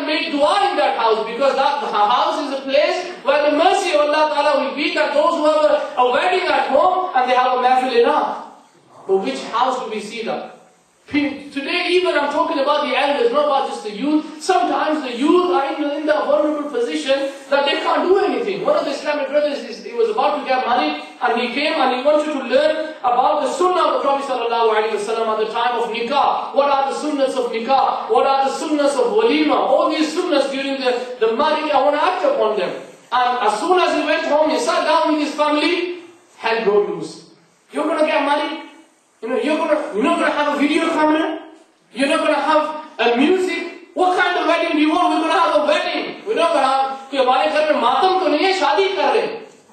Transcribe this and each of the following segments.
and make dua in that house, because that house is a place where the mercy of Allah Ta'ala will be, that those who have a wedding at home and they have a mahfil enough. But which house do we see that? Today even I'm talking about the elders, not about just the youth. Sometimes the youth are in the vulnerable position that they can't do anything. One of the Islamic brothers, he was about to get married, and he came and he wanted to learn about the sunnah of the Prophet ﷺ at the time of nikah. What are the sunnahs of nikah? What are the sunnahs of walima? All these sunnahs during the marriage, I want to act upon them. And as soon as he went home, he sat down with his family, hell broke loose. You're going to get married? You're not going to have a video camera? You're not going to have a music? What kind of wedding do you want? We're going to have a wedding. We're not going to have...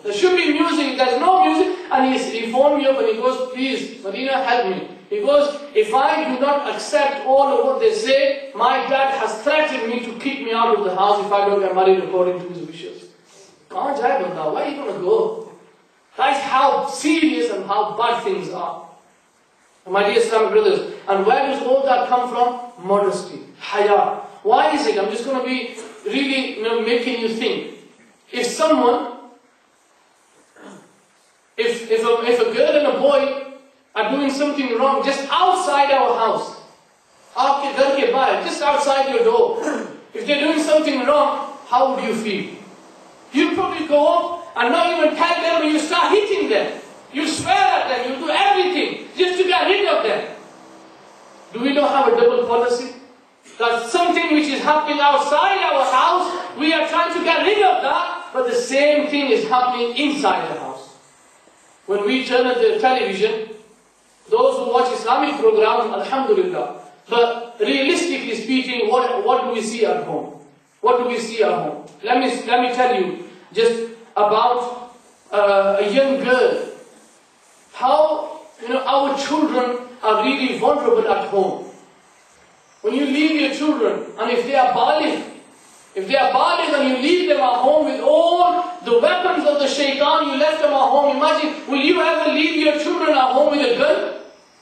There should be music. There's no music. And he phoned me up and he goes, please, Medina, help me. He goes, if I do not accept all of what they say, my dad has threatened me to kick me out of the house if I don't get married according to his wishes. Can't I do that? Where are you going to go? That's how serious and how bad things are. My dear Islamic brothers, and where does all that come from? Modesty, haya. Why is it? I'm just going to be really making you think. If someone, if a girl and a boy are doing something wrong just outside our house, just outside your door, if they're doing something wrong, how would you feel? You'd probably go up and not even tell them, and you start hitting them. You swear at them, you do everything just to get rid of them. Do we not have a double policy? That something which is happening outside our house, we are trying to get rid of that, but the same thing is happening inside the house. When we turn on the television, those who watch Islamic programs, alhamdulillah, but realistically speaking, what do we see at home? What do we see at home? Let me tell you just about a young girl. How our children are really vulnerable at home. When you leave your children, and if they are baligh, and you leave them at home with all the weapons of the shaitan, you left them at home. Imagine, will you ever leave your children at home with a gun?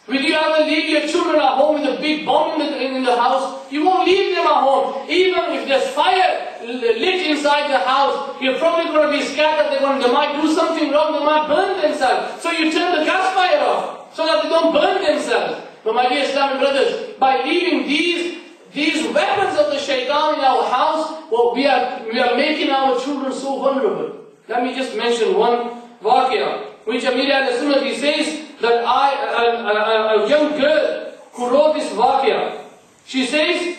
Will you ever leave your children at home with a big bomb in the house? You won't leave them at home. Even if there's fire lit inside the house, you're probably going to be scared that they might do something wrong, they might burn themselves. So you turn the gas fire off, so that they don't burn themselves. But my dear Islamic brothers, by leaving these weapons of the shaitan in our house, well, we are making our children so vulnerable. Let me just mention one waqia, which Ameer-e-Ahl-e-Sunnat, he says that a young girl who wrote this waqia, she says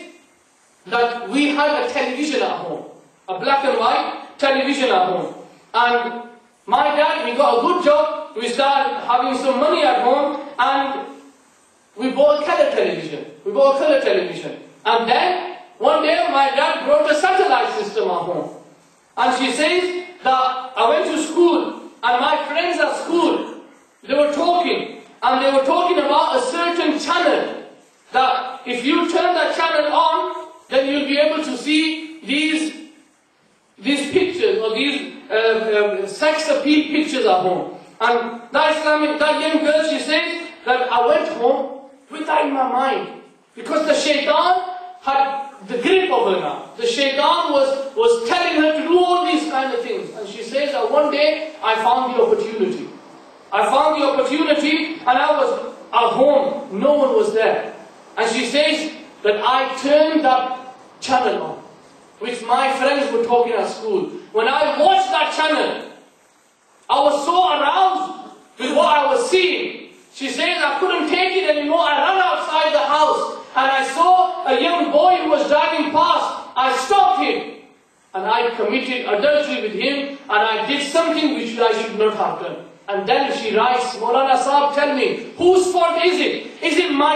that we had a television at home, a black and white television at home. And my dad, we got a good job, we started having some money at home, and we bought color television. And then, one day, my dad brought a satellite system at home. And she says that I went to school, and my friends at school, they were talking about a certain channel, that if you turn that channel on, then you'll be able to see these pictures, or these sex appeal pictures at home. And that young girl, she says that I went home with that in my mind, because the shaitan had the grip of her now. The shaitan was telling her to do all these kind of things. And she says that one day I found the opportunity. And I was at home, no one was there. And she says that I turned that channel on, which my friends were talking at school. When I watched that channel, I was so aroused with what I was seeing. She says I couldn't take it anymore. I ran outside the house and I saw a young boy who was driving past. I stopped him and I committed adultery with him, and I did something which I should not have done. And then she writes, Maulana Sahib, tell me, whose fault is it? Is it my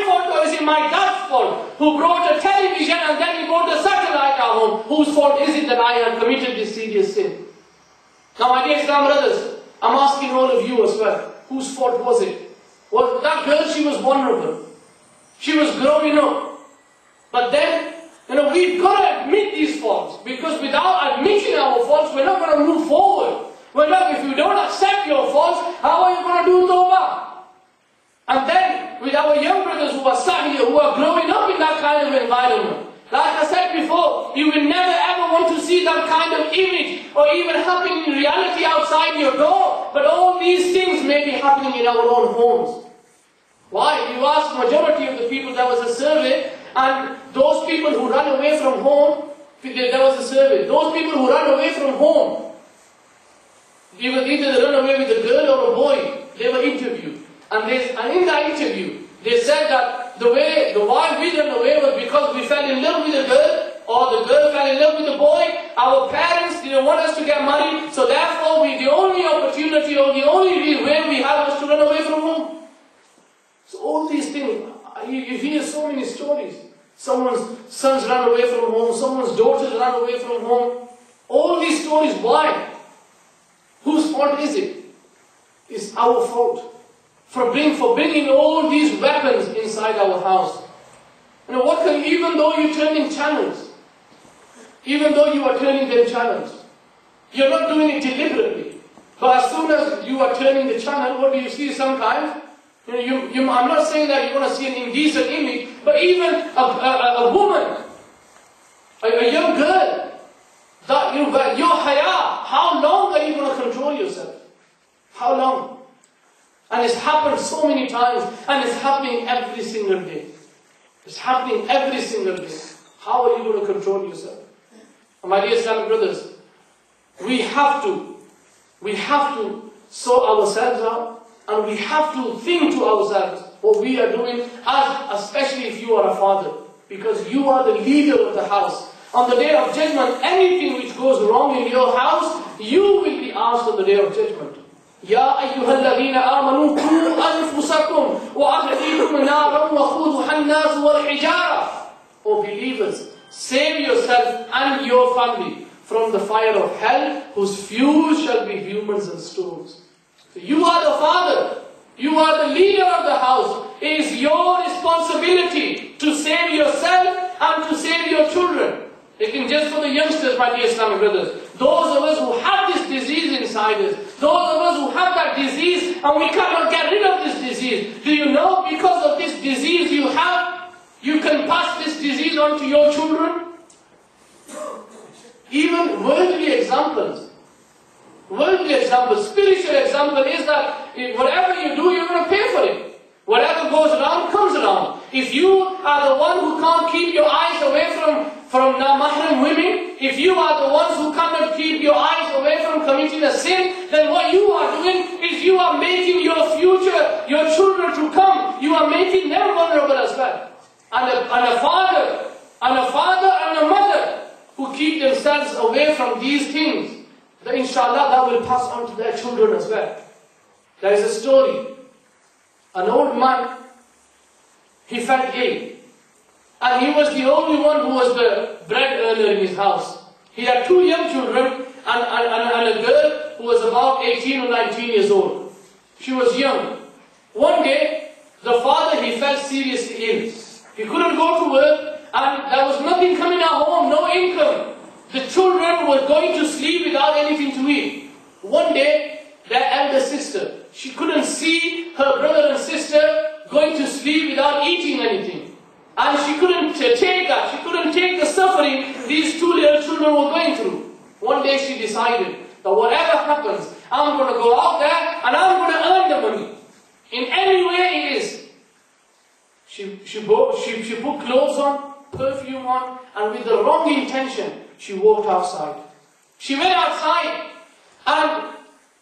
fault, or is it my dad's fault, who brought a television and then he brought a satellite at home? Whose fault is it that I have committed this serious sin? Now, my dear Islam brothers, I'm asking all of you as well, whose fault was it? Well, that girl, she was vulnerable. She was growing up. But then, we've got to admit these faults, because without admitting our faults, we're not going to move forward. If you don't accept your faults, how are you going to do tawbah? And then, with our young brothers who are sat here, who are growing up in that kind of environment, Like I said before, you will never ever want to see that kind of image or even happening in reality outside your door. But all these things may be happening in our own homes. Why? You ask the majority of the people, there was a survey, and those people who run away from home, there was a survey, those people who run away from home, either they run away with a girl or a boy, they were interviewed. And in that interview, they said that why we ran away was because we fell in love with a girl, or the girl fell in love with the boy. Our parents didn't want us to get married, so therefore the only opportunity or the only way we had was to run away from home. So all these things, you hear so many stories. Someone's sons run away from home, someone's daughters run away from home. All these stories, why? Whose fault is it? It's our fault. For bringing all these weapons inside our house. And even though you're turning channels, even though you are turning them channels, you're not doing it deliberately. But as soon as you are turning the channel, what do you see sometimes? I'm not saying that you're going to see an indecent image, but even a woman, a young girl, your haya, how long are you going to control yourself? How long? And it's happened so many times, and it's happening every single day. It's happening every single day. How are you going to control yourself? And my dear Islamic brothers, we have to sort ourselves out, and we have to think to ourselves what we are doing, especially if you are a father, because you are the leader of the house. On the day of judgment, anything which goes wrong in your house, you will be asked on the day of judgment. يا أيها الذين آمنوا قوا أنفسكم وأهليكم نارا وقودها الناس والحجارة. O believers, save yourself and your family from the fire of hell, whose fuel shall be humans and stones. So you are the father, you are the leader of the house. It is your responsibility to save yourself and to save your children. Just for the youngsters, my dear Islamic brothers, those of us who have this disease inside us, those of us who have that disease and we cannot get rid of this disease, do you know because of this disease you have, you can pass this disease on to your children? Even worldly examples, spiritual example is that whatever you do, you're going to pay for it. Whatever goes around, comes around. If you are the one who can't keep your eyes away from mahram women, if you are the ones who cannot keep your eyes away from committing a sin, then what you are doing is you are making your future, your children to come, you are making them vulnerable as well. And a father and a mother who keep themselves away from these things, then inshallah that will pass on to their children as well. There is a story. An old man, he felt ill. And he was the only one who was the bread earner in his house. He had two young children and a girl who was about 18 or 19 years old. She was young. One day, the father, he felt seriously ill. He couldn't go to work and there was nothing coming at home, no income. The children were going to sleep without anything to eat. One day, their elder sister, she couldn't see her brother and sister going to sleep without eating anything. And she couldn't take that. She couldn't take the suffering these two little children were going through. One day she decided that whatever happens, I'm going to go out there and I'm going to earn the money. In any way it is. She put clothes on, perfume on, and with the wrong intention, she walked outside. She went outside, and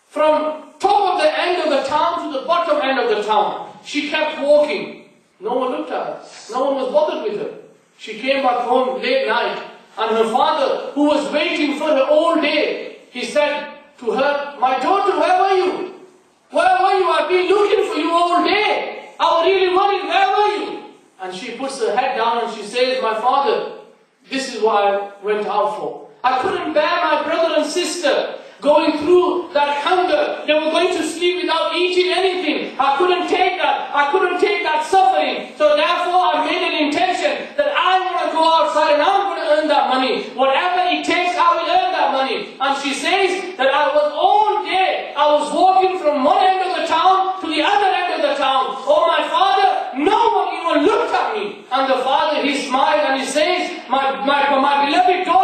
from top of the end of the town to the bottom end of the town, she kept walking. No one looked at her. No one was bothered with her. She came back home late night, and her father, who was waiting for her all day, he said to her, "My daughter, where were you? Where were you? I've been looking for you all day. I was really worried, where were you?" And she puts her head down and she says, "My father, this is what I went out for. I couldn't bear my brother and sister going through that hunger. They were going to sleep without eating anything. I couldn't take that. I couldn't take that suffering. So therefore I made an intention that I want to go outside and I'm going to earn that money. Whatever it takes, I will earn that money." And she says that I was all day, I was walking from one end of the town to the other end of the town. Oh my father, no one even looked at me. And the father, he smiled and he says my beloved